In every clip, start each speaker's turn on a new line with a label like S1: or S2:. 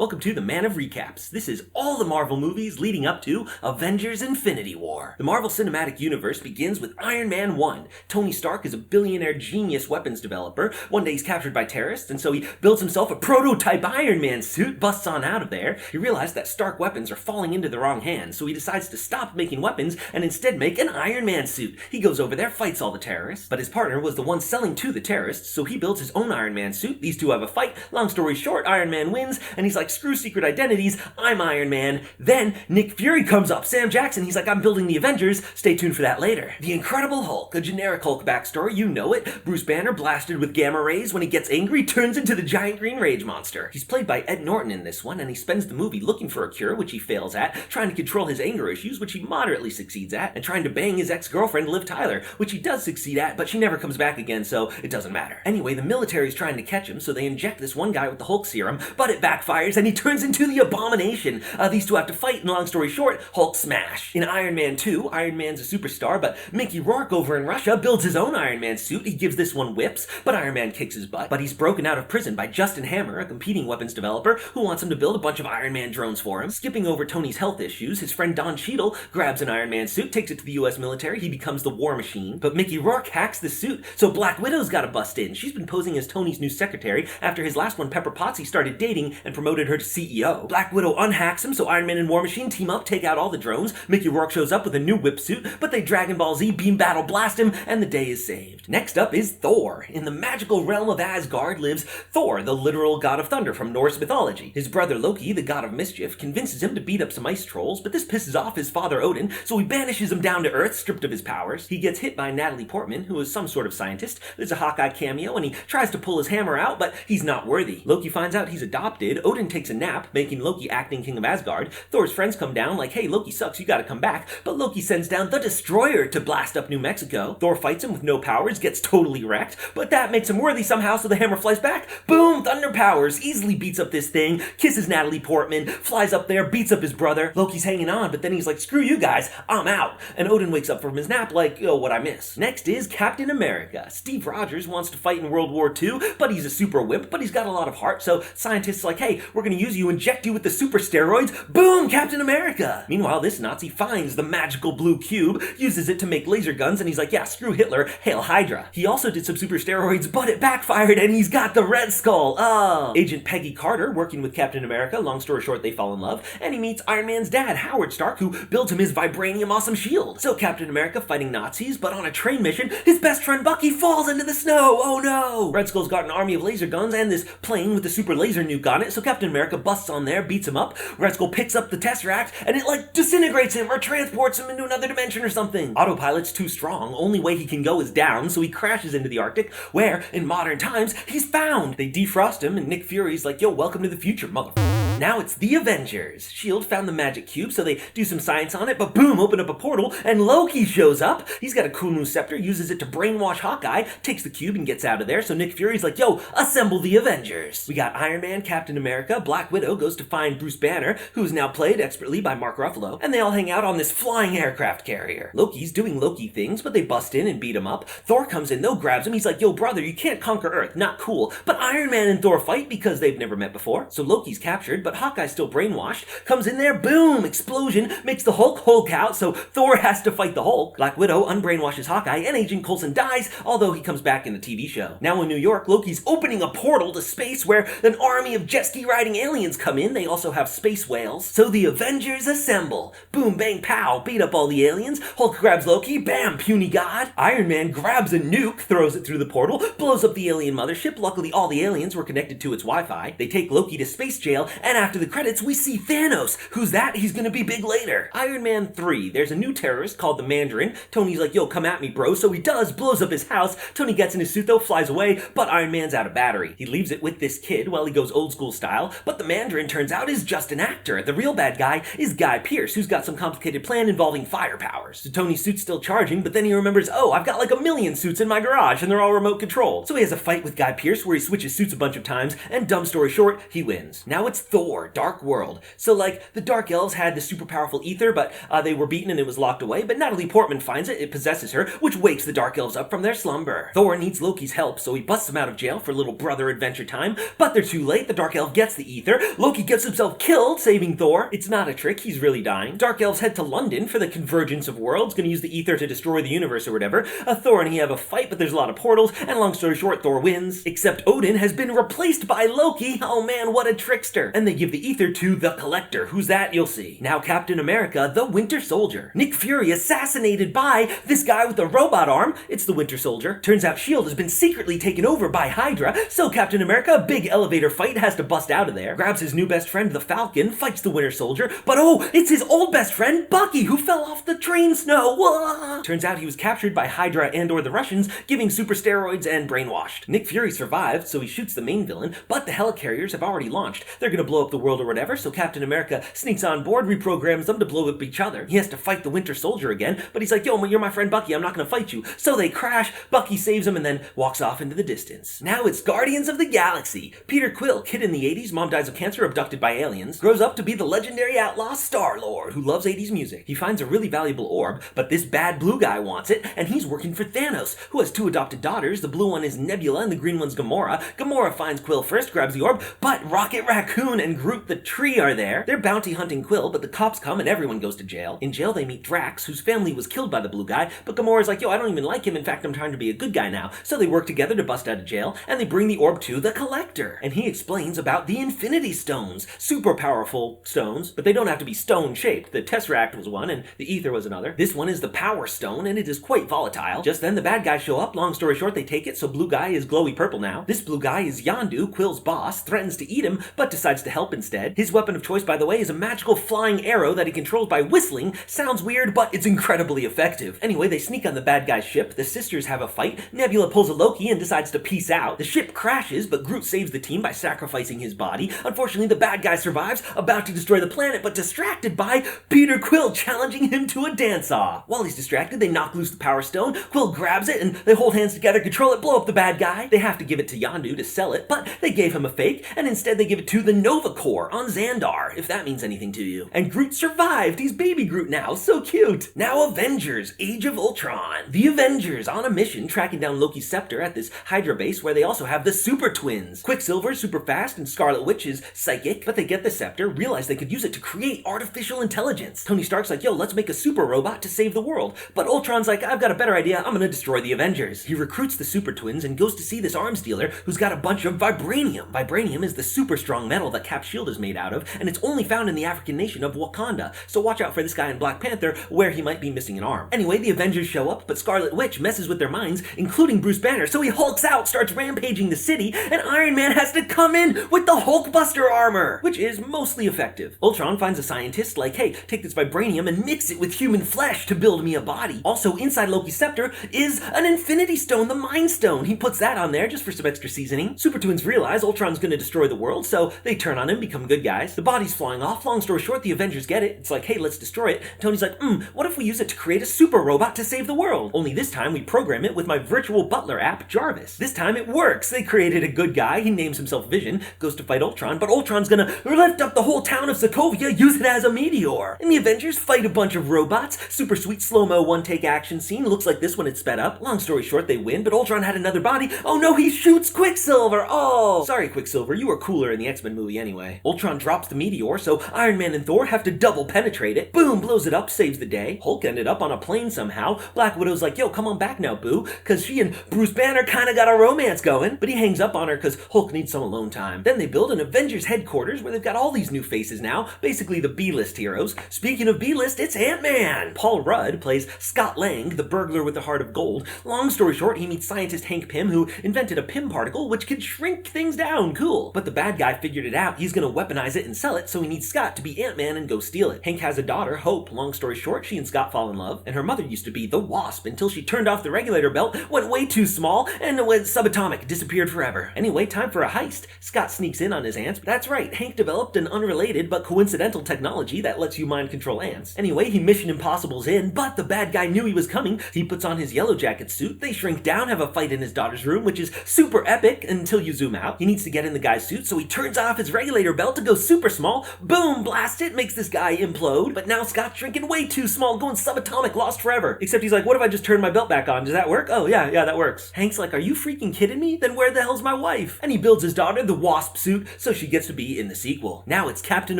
S1: Welcome to the Man of Recaps. This is all the Marvel movies leading up to Avengers Infinity War. The Marvel Cinematic Universe begins with Iron Man 1. Tony Stark is a billionaire genius weapons developer. One day he's captured by terrorists, and so he builds himself a prototype Iron Man suit, busts on out of there. He realizes that Stark weapons are falling into the wrong hands, so he decides to stop making weapons and instead make an Iron Man suit. He goes over there, fights all the terrorists, but his partner was the one selling to the terrorists, so he builds his own Iron Man suit. These two have a fight. Long story short, Iron Man wins, and he's like, screw secret identities, I'm Iron Man. Then Nick Fury comes up, Sam Jackson, he's like, I'm building the Avengers, stay tuned for that later. The Incredible Hulk, a generic Hulk backstory, you know it. Bruce Banner, blasted with gamma rays, when he gets angry, turns into the giant green rage monster. He's played by Ed Norton in this one, and he spends the movie looking for a cure, which he fails at, trying to control his anger issues, which he moderately succeeds at, and trying to bang his ex-girlfriend Liv Tyler, which he does succeed at, but she never comes back again, so it doesn't matter. Anyway, the military's trying to catch him, so they inject this one guy with the Hulk serum, but it backfires, and he turns into the Abomination. These two have to fight, and long story short, Hulk smash. In Iron Man 2, Iron Man's a superstar, but Mickey Rourke over in Russia builds his own Iron Man suit. He gives this one whips, but Iron Man kicks his butt. But he's broken out of prison by Justin Hammer, a competing weapons developer, who wants him to build a bunch of Iron Man drones for him. Skipping over Tony's health issues, his friend Don Cheadle grabs an Iron Man suit, takes it to the US military, he becomes the War Machine. But Mickey Rourke hacks the suit, so Black Widow's gotta bust in. She's been posing as Tony's new secretary after his last one, Pepper Potts, started dating and promoted her to CEO. Black Widow unhacks him, so Iron Man and War Machine team up, take out all the drones. Mickey Rourke shows up with a new whip suit, but they Dragon Ball Z beam battle blast him, and the day is saved. Next up is Thor. In the magical realm of Asgard lives Thor, the literal god of thunder from Norse mythology. His brother Loki, the god of mischief, convinces him to beat up some ice trolls, but this pisses off his father Odin, so he banishes him down to Earth, stripped of his powers. He gets hit by Natalie Portman, who is some sort of scientist. There's a Hawkeye cameo, and he tries to pull his hammer out, but he's not worthy. Loki finds out he's adopted. Odin takes a nap, making Loki acting king of Asgard. Thor's friends come down like, hey, Loki sucks, you gotta come back. But Loki sends down the Destroyer to blast up New Mexico. Thor fights him with no powers, gets totally wrecked, but that makes him worthy somehow, so the hammer flies back. Boom! Thunder powers, easily beats up this thing, kisses Natalie Portman, flies up there, beats up his brother. Loki's hanging on, but then he's like, screw you guys, I'm out. And Odin wakes up from his nap like, oh, what'd I miss? Next is Captain America. Steve Rogers wants to fight in World War II, but he's a super wimp, but he's got a lot of heart, so scientists are like, hey, we're gonna use you, inject you with the super steroids. Boom! Captain America! Meanwhile, this Nazi finds the magical blue cube, uses it to make laser guns, and he's like, yeah, screw Hitler, hail Hydra. He also did some super steroids, but it backfired, and he's got the Red Skull. Oh. Agent Peggy Carter, working with Captain America, long story short, they fall in love, and he meets Iron Man's dad, Howard Stark, who builds him his vibranium awesome shield. So Captain America fighting Nazis, but on a train mission, his best friend Bucky falls into the snow. Oh no! Red Skull's got an army of laser guns and this plane with the super laser nuke on it, so Captain America busts on there, beats him up. Red Skull picks up the Tesseract, and it like disintegrates him or transports him into another dimension or something. Autopilot's too strong, only way he can go is down, so he crashes into the Arctic, where, in modern times, he's found. They defrost him, and Nick Fury's like, yo, welcome to the future, motherfucker. Now it's the Avengers. S.H.I.E.L.D. found the magic cube, so they do some science on it, but boom, open up a portal, and Loki shows up. He's got a cool new scepter, uses it to brainwash Hawkeye, takes the cube and gets out of there, so Nick Fury's like, yo, assemble the Avengers. We got Iron Man, Captain America, Black Widow goes to find Bruce Banner, who's now played expertly by Mark Ruffalo, and they all hang out on this flying aircraft carrier. Loki's doing Loki things, but they bust in and beat him up. Thor comes in, though, grabs him, he's like, yo, brother, you can't conquer Earth, not cool. But Iron Man and Thor fight because they've never met before, so Loki's captured, but Hawkeye's still brainwashed, comes in there, boom, explosion, makes the Hulk out, so Thor has to fight the Hulk. Black Widow unbrainwashes Hawkeye, and Agent Coulson dies, although he comes back in the TV show. Now in New York, Loki's opening a portal to space where an army of jet ski riding aliens come in. They also have space whales, so the Avengers assemble. Boom, bang, pow, beat up all the aliens. Hulk grabs Loki, bam, puny god. Iron Man grabs a nuke, throws it through the portal, blows up the alien mothership. Luckily, all the aliens were connected to its Wi-Fi. They take Loki to space jail, and after the credits, we see Thanos. Who's that? He's gonna be big later. Iron Man 3. There's a new terrorist called the Mandarin. Tony's like, yo, come at me, bro. So he does, blows up his house. Tony gets in his suit, though, flies away, but Iron Man's out of battery. He leaves it with this kid while he goes old school style, but the Mandarin turns out is just an actor. The real bad guy is Guy Pearce, who's got some complicated plan involving fire powers. So Tony's suit's still charging, but then he remembers, oh, I've got like 1,000,000 suits in my garage, and they're all remote controlled. So he has a fight with Guy Pearce where he switches suits a bunch of times, and dumb story short, he wins. Now it's Thor. THOR, Dark World. So like, the Dark Elves had the super powerful ether, but they were beaten and it was locked away, but Natalie Portman finds it, it possesses her, which wakes the Dark Elves up from their slumber. Thor needs Loki's help, so he busts him out of jail for little brother adventure time, but they're too late, the Dark Elf gets the ether, Loki gets himself killed, saving Thor. It's not a trick, he's really dying. Dark Elves head to London for the convergence of worlds, gonna use the ether to destroy the universe or whatever. Thor and he have a fight, but there's a lot of portals, and long story short, Thor wins. Except Odin has been replaced by Loki. Oh man, what a trickster. And they give the ether to the Collector. Who's that? You'll see. Now Captain America, the Winter Soldier. Nick Fury assassinated by this guy with the robot arm. It's the Winter Soldier. Turns out S.H.I.E.L.D. has been secretly taken over by Hydra, so Captain America, a big elevator fight, has to bust out of there. Grabs his new best friend, the Falcon, fights the Winter Soldier, but oh, it's his old best friend, Bucky, who fell off the train snow. Wah! Turns out he was captured by Hydra and or the Russians, giving super steroids and brainwashed. Nick Fury survived, so he shoots the main villain, but the helicarriers have already launched. They're gonna blow up the world or whatever, so Captain America sneaks on board, reprograms them to blow up each other. He has to fight the Winter Soldier again, but he's like, yo, you're my friend Bucky, I'm not gonna fight you. So they crash, Bucky saves him and then walks off into the distance. Now it's Guardians of the Galaxy. Peter Quill, kid in the 80s, mom dies of cancer, abducted by aliens, grows up to be the legendary outlaw Star-Lord, who loves 80s music. He finds a really valuable orb, but this bad blue guy wants it, and he's working for Thanos, who has two adopted daughters. The blue one is Nebula and the green one's Gamora. Gamora finds Quill first, grabs the orb, but Rocket Raccoon and Groot the Tree are there. They're bounty hunting Quill, but the cops come and everyone goes to jail. In jail they meet Drax, whose family was killed by the blue guy, but Gamora's like, yo, I don't even like him, in fact I'm trying to be a good guy now. So they work together to bust out of jail, and they bring the orb to the Collector. And he explains about the Infinity Stones. Super powerful stones, but they don't have to be stone-shaped. The Tesseract was one, and the Ether was another. This one is the Power Stone, and it is quite volatile. Just then the bad guys show up, long story short they take it, so blue guy is glowy purple now. This blue guy is Yondu, Quill's boss, threatens to eat him, but decides to help instead. His weapon of choice, by the way, is a magical flying arrow that he controls by whistling. Sounds weird, but it's incredibly effective. Anyway, they sneak on the bad guy's ship, the sisters have a fight, Nebula pulls a Loki and decides to peace out. The ship crashes, but Groot saves the team by sacrificing his body. Unfortunately, the bad guy survives, about to destroy the planet, but distracted by Peter Quill challenging him to a dance-off. While he's distracted, they knock loose the Power Stone, Quill grabs it, and they hold hands together, control it, blow up the bad guy. They have to give it to Yondu to sell it, but they gave him a fake, and instead they give it to the Nova Corps on Xandar, if that means anything to you. And Groot survived! He's baby Groot now, so cute! Now Avengers, Age of Ultron. The Avengers on a mission tracking down Loki's scepter at this Hydra base where they also have the Super Twins. Quicksilver's super fast and Scarlet Witch is psychic, but they get the scepter, realize they could use it to create artificial intelligence. Tony Stark's like, yo, let's make a super robot to save the world. But Ultron's like, I've got a better idea, I'm gonna destroy the Avengers. He recruits the Super Twins and goes to see this arms dealer who's got a bunch of vibranium. Vibranium is the super strong metal that Cap's shield is made out of, and it's only found in the African nation of Wakanda, so watch out for this guy in Black Panther where he might be missing an arm. Anyway, the Avengers show up, but Scarlet Witch messes with their minds, including Bruce Banner, so he hulks out, starts rampaging the city, and Iron Man has to come in with the Hulkbuster armor, which is mostly effective. Ultron finds a scientist like, hey, take this vibranium and mix it with human flesh to build me a body. Also, inside Loki's scepter is an Infinity Stone, the Mind Stone. He puts that on there just for some extra seasoning. Super Twins realize Ultron's gonna destroy the world, so they turn on him, become good guys. The body's flying off. Long story short, the Avengers get it. It's like, hey, let's destroy it. Tony's like, what if we use it to create a super robot to save the world? Only this time we program it with my virtual butler app, Jarvis. This time it works. They created a good guy. He names himself Vision, goes to fight Ultron, but Ultron's gonna lift up the whole town of Sokovia, use it as a meteor. And the Avengers fight a bunch of robots. Super sweet slow-mo one-take action scene. Looks like this when it's sped up. Long story short, they win, but Ultron had another body. Oh no, he shoots Quicksilver! Oh! Sorry, Quicksilver, you were cooler in the X-Men movie anyway. Ultron drops the meteor, so Iron Man and Thor have to double penetrate it. Boom, blows it up, saves the day. Hulk ended up on a plane somehow. Black Widow's like, yo, come on back now, boo, cause she and Bruce Banner kinda got a romance going, but he hangs up on her cause Hulk needs some alone time. Then they build an Avengers headquarters where they've got all these new faces now, basically the B-list heroes. Speaking of B-list, it's Ant-Man! Paul Rudd plays Scott Lang, the burglar with the heart of gold. Long story short, he meets scientist Hank Pym, who invented a Pym particle which could shrink things down. Cool. But the bad guy figured it out. He's gonna weaponize it and sell it, so he needs Scott to be Ant-Man and go steal it. Hank has a daughter, Hope. Long story short, she and Scott fall in love, and her mother used to be the Wasp until she turned off the regulator belt, went way too small, and went subatomic, disappeared forever. Anyway, time for a heist. Scott sneaks in on his ants. That's right, Hank developed an unrelated but coincidental technology that lets you mind control ants. Anyway, he Mission Impossible's in, but the bad guy knew he was coming. He puts on his yellow jacket suit, they shrink down, have a fight in his daughter's room, which is super epic until you zoom out. He needs to get in the guy's suit, so he turns off his regular regulator belt to go super small. Boom, blast it, makes this guy implode. But now Scott's shrinking way too small, going subatomic, lost forever. Except he's like, what if I just turn my belt back on? Does that work? Oh, yeah, that works. Hank's like, are you freaking kidding me? Then where the hell's my wife? And he builds his daughter the Wasp suit so she gets to be in the sequel. Now it's Captain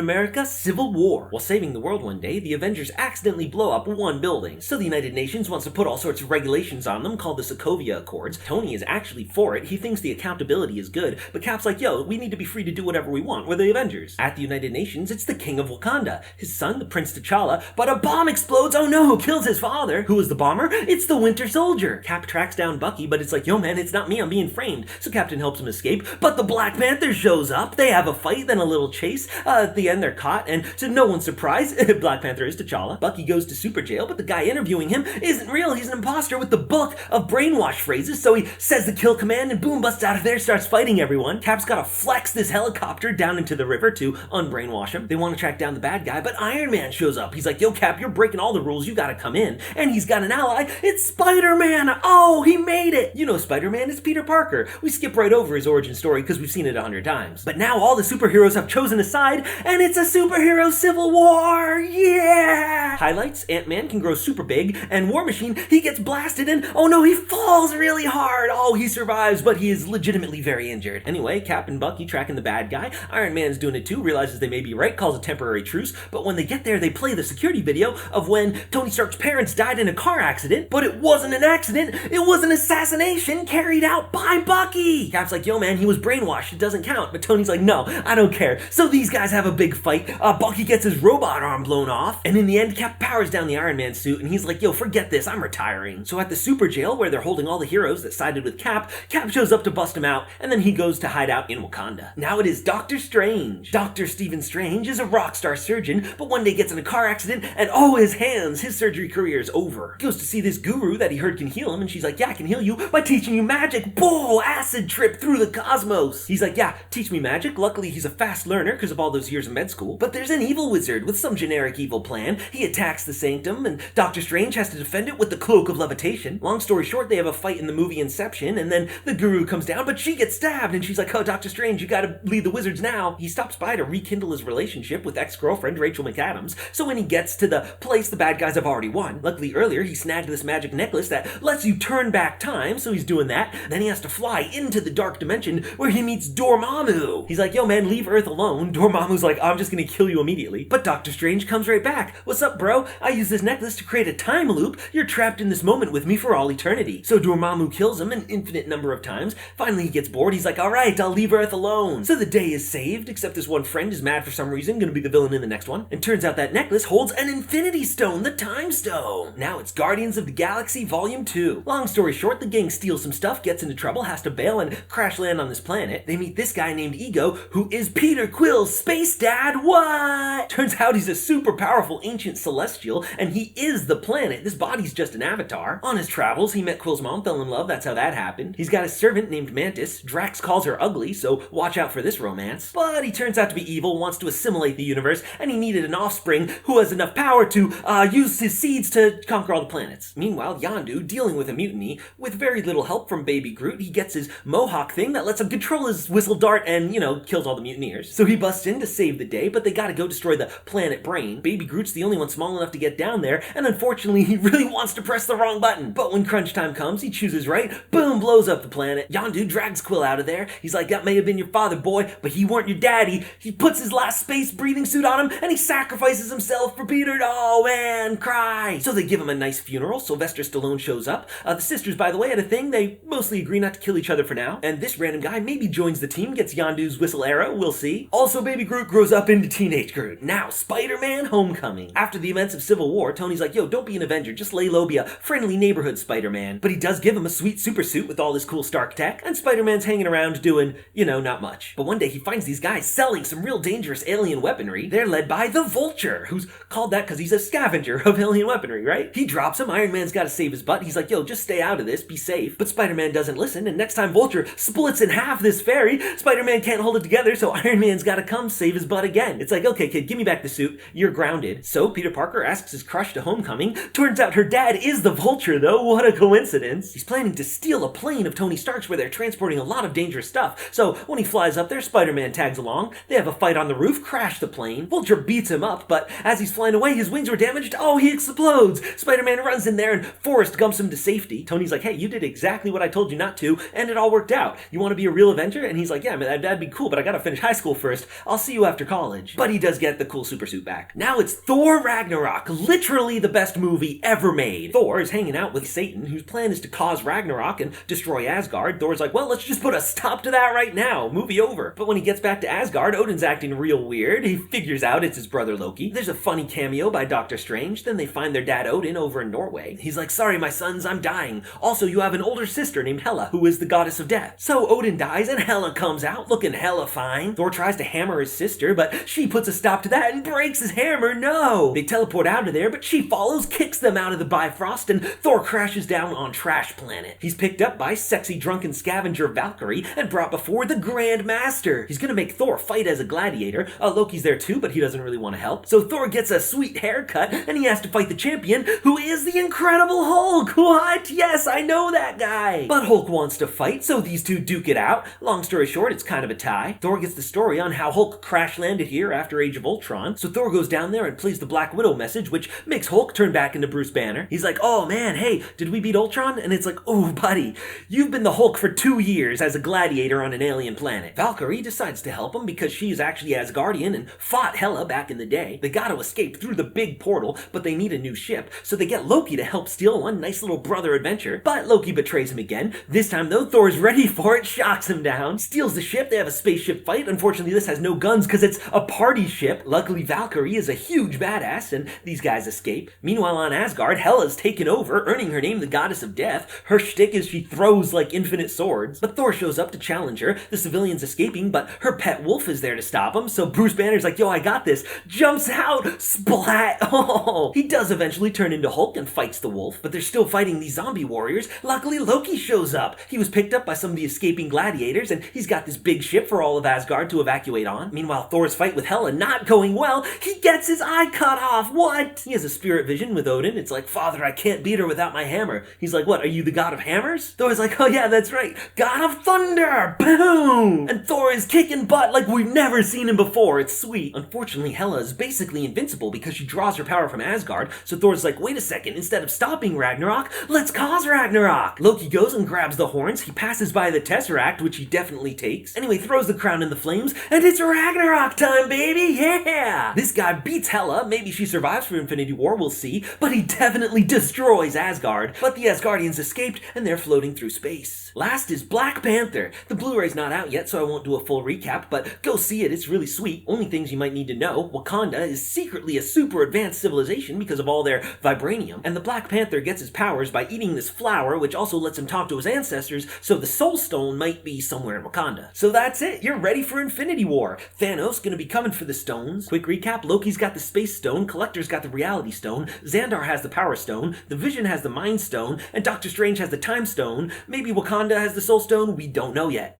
S1: America Civil War. While saving the world one day, the Avengers accidentally blow up one building. So the United Nations wants to put all sorts of regulations on them called the Sokovia Accords. Tony is actually for it. He thinks the accountability is good. But Cap's like, yo, we need to be free to do whatever we want. We're the Avengers. At the United Nations, it's the King of Wakanda, his son, the Prince T'Challa, but a bomb explodes. Oh no, kills his father. Who is the bomber? It's the Winter Soldier. Cap tracks down Bucky, but it's like, yo man, it's not me, I'm being framed. So Captain helps him escape, but the Black Panther shows up. They have a fight, then a little chase. At the end, they're caught, and to no one's surprise, Black Panther is T'Challa. Bucky goes to super jail, but the guy interviewing him isn't real. He's an imposter with the book of brainwash phrases, so he says the kill command, and boom, busts out of there, starts fighting everyone. Cap's gotta flex this helicopter down into the river to unbrainwash him. They want to track down the bad guy, but Iron Man shows up. He's like, yo Cap, you're breaking all the rules, you gotta come in. And he's got an ally, it's Spider-Man! Oh, he made it! You know Spider-Man, it's Peter Parker. We skip right over his origin story because we've seen it 100 times. But now all the superheroes have chosen a side, and it's a superhero civil war! Yeah! Highlights, Ant-Man can grow super big, and War Machine, he gets blasted and oh no, he falls really hard! Oh, he survives, but he is legitimately very injured. Anyway, Cap and Bucky tracking the bad guy. Iron Man's doing it too, realizes they may be right, calls a temporary truce, but when they get there, they play the security video of when Tony Stark's parents died in a car accident, but it wasn't an accident, it was an assassination carried out by Bucky! Cap's like, yo man, he was brainwashed, it doesn't count, but Tony's like, no, I don't care. So these guys have a big fight, Bucky gets his robot arm blown off, and in the end, Cap powers down the Iron Man suit, and he's like, yo, forget this, I'm retiring. So at the super jail, where they're holding all the heroes that sided with Cap, Cap shows up to bust him out, and then he goes to hide out in Wakanda. Now it is Doctor Strange. Dr. Stephen Strange is a rock star surgeon, but one day gets in a car accident, and oh, his hands, his surgery career is over. He goes to see this guru that he heard can heal him, and she's like, yeah, I can heal you by teaching you magic. Whoa, acid trip through the cosmos. He's like, yeah, teach me magic. Luckily, he's a fast learner because of all those years of med school. But there's an evil wizard with some generic evil plan. He attacks the sanctum, and Doctor Strange has to defend it with the cloak of levitation. Long story short, they have a fight in the movie Inception, and then the guru comes down, but she gets stabbed, and she's like, oh, Doctor Strange, you gotta lead the wizards now. He stops by to rekindle his relationship with ex-girlfriend Rachel McAdams, so when he gets to the place, the bad guys have already won. Luckily, earlier, he snagged this magic necklace that lets you turn back time, so he's doing that. Then he has to fly into the dark dimension where he meets Dormammu. He's like, yo man, leave Earth alone. Dormammu's like, I'm just gonna kill you immediately. But Doctor Strange comes right back. What's up, bro? I use this necklace to create a time loop. You're trapped in this moment with me for all eternity. So Dormammu kills him an infinite number of times. Finally, he gets bored. He's like, all right, I'll leave Earth alone. So the day is saved, except this one friend is mad for some reason, gonna be the villain in the next one. And turns out that necklace holds an Infinity Stone, the Time Stone. Now it's Guardians of the Galaxy Volume 2. Long story short, the gang steals some stuff, gets into trouble, has to bail, and crash land on this planet. They meet this guy named Ego, who is Peter Quill's space dad. What? Turns out he's a super powerful ancient celestial, and he is the planet. This body's just an avatar. On his travels, he met Quill's mom, fell in love, that's how that happened. He's got a servant named Mantis. Drax calls her ugly, so watch out for this romance. But he turns out to be evil, wants to assimilate the universe, and he needed an offspring who has enough power to use his seeds to conquer all the planets. Meanwhile, Yondu, dealing with a mutiny, with very little help from Baby Groot, he gets his mohawk thing that lets him control his whistle dart and, kills all the mutineers. So he busts in to save the day, but they gotta go destroy the planet Brain. Baby Groot's the only one small enough to get down there, and unfortunately, he really wants to press the wrong button. But when crunch time comes, he chooses right, boom, blows up the planet. Yondu drags Quill out of there. He's like, that may have been your father, boy, but he weren't your daddy. He puts his last space breathing suit on him, and he sacrifices himself for Peter. Oh man, cry. So they give him a nice funeral. Sylvester Stallone shows up. The sisters, by the way, had a thing. They mostly agree not to kill each other for now. And this random guy maybe joins the team, gets Yondu's whistle arrow, we'll see. Also, Baby Groot grows up into teenage Groot. Now, Spider-Man Homecoming. After the events of Civil War, Tony's like, yo, don't be an Avenger, just lay low, be a friendly neighborhood Spider-Man. But he does give him a sweet super suit with all this cool Stark tech, and Spider-Man's hanging around doing, not much. But one day he finds these guys selling some real dangerous alien weaponry. They're led by the Vulture, who's called that because he's a scavenger of alien weaponry, right? He drops him, Iron Man's gotta save his butt. He's like, yo, just stay out of this, be safe. But Spider-Man doesn't listen, and next time Vulture splits in half this fairy, Spider-Man can't hold it together, so Iron Man's gotta come save his butt again. It's like, okay, kid, give me back the suit. You're grounded. So Peter Parker asks his crush to Homecoming. Turns out her dad is the Vulture, though. What a coincidence. He's planning to steal a plane of Tony Stark's where they're transporting a lot of dangerous stuff. So when he flies up there, Spider-Man tags along, they have a fight on the roof, crash the plane. Vulture beats him up, but as he's flying away, his wings were damaged. Oh, he explodes! Spider-Man runs in there and Forrest gumps him to safety. Tony's like, hey, you did exactly what I told you not to, and it all worked out. You want to be a real Avenger? And he's like, yeah, man, that'd be cool, but I gotta finish high school first. I'll see you after college. But he does get the cool super suit back. Now it's Thor Ragnarok, literally the best movie ever made. Thor is hanging out with Satan, whose plan is to cause Ragnarok and destroy Asgard. Thor's like, well, let's just put a stop to that right now. Movie over. But when he gets back to Asgard, Odin's acting real weird. He figures out it's his brother Loki. There's a funny cameo by Doctor Strange. Then they find their dad Odin over in Norway. He's like, sorry, my sons, I'm dying. Also, you have an older sister named Hela, who is the goddess of death. So Odin dies and Hela comes out looking hella fine. Thor tries to hammer his sister, but she puts a stop to that and breaks his hammer. No! They teleport out of there, but she follows, kicks them out of the Bifrost, and Thor crashes down on Trash Planet. He's picked up by sexy drunken scavenger Valkyrie and brought before the Grand Master. He's gonna make Thor fight as a gladiator. Loki's there too, but he doesn't really want to help. So Thor gets a sweet haircut, and he has to fight the champion, who is the Incredible Hulk. What? Yes, I know that guy. But Hulk wants to fight, so these two duke it out. Long story short, it's kind of a tie. Thor gets the story on how Hulk crash landed here after Age of Ultron. So Thor goes down there and plays the Black Widow message, which makes Hulk turn back into Bruce Banner. He's like, oh man, hey, did we beat Ultron? And it's like, oh buddy, you've been the Hulk for 2 years as a gladiator on an alien planet. Valkyrie decides to help him because she's actually Asgardian and fought Hela back in the day. They gotta escape through the big portal, but they need a new ship, so they get Loki to help steal one. Nice little brother adventure. But Loki betrays him again. This time though, Thor's ready for it, shocks him down, steals the ship. They have a spaceship fight. Unfortunately, this has no guns because it's a party ship. Luckily, Valkyrie is a huge badass, and these guys escape. Meanwhile, on Asgard, Hela's taken over, earning her name the Goddess of Death. Her shtick is she throws like infinite swords. But Thor shows up to challenge her. The civilian's escaping, but her pet wolf is there to stop him. So Bruce Banner's like, yo, I got this. Jumps out, splat. Oh, he does eventually turn into Hulk and fights the wolf, but they're still fighting these zombie warriors. Luckily, Loki shows up. He was picked up by some of the escaping gladiators, and he's got this big ship for all of Asgard to evacuate on. Meanwhile, Thor's fight with Hela not going well. He gets his eye cut off. What? He has a spirit vision with Odin. It's like, Father, I can't beat her without my hammer. He's like, what, are you the god of hammers? Thor's like, oh yeah, that's right. God of thunder! Boom! And Thor is kicking butt like we've never seen him before. It's sweet. Unfortunately, Hela is basically invincible because she draws her power from Asgard, so Thor's like, wait a second, instead of stopping Ragnarok, let's cause Ragnarok! Loki goes and grabs the horns. He passes by the Tesseract, which he definitely takes. Anyway, throws the crown in the flames, and it's Ragnarok time, baby! Yeah! This guy beats Hela. Maybe she survives for Infinity War, we'll see, but he definitely destroys Asgard. But the Asgardians escaped, and they're floating through space. Last is Black Panther. The Blu-ray's not out yet, so I won't do a full recap, but go see it, it's really sweet. Only things you might need to know: Wakanda is secretly a super advanced civilization because of all their vibranium, and the Black Panther gets his powers by eating this flower, which also lets him talk to his ancestors, so the Soul Stone might be somewhere in Wakanda. So that's it, you're ready for Infinity War. Thanos gonna be coming for the stones. Quick recap: Loki's got the Space Stone, Collector's got the Reality Stone, Xandar has the Power Stone, the Vision has the Mind Stone, and Doctor Strange has the Time Stone. Maybe Wakanda has the Soul Stone, we don't know yet.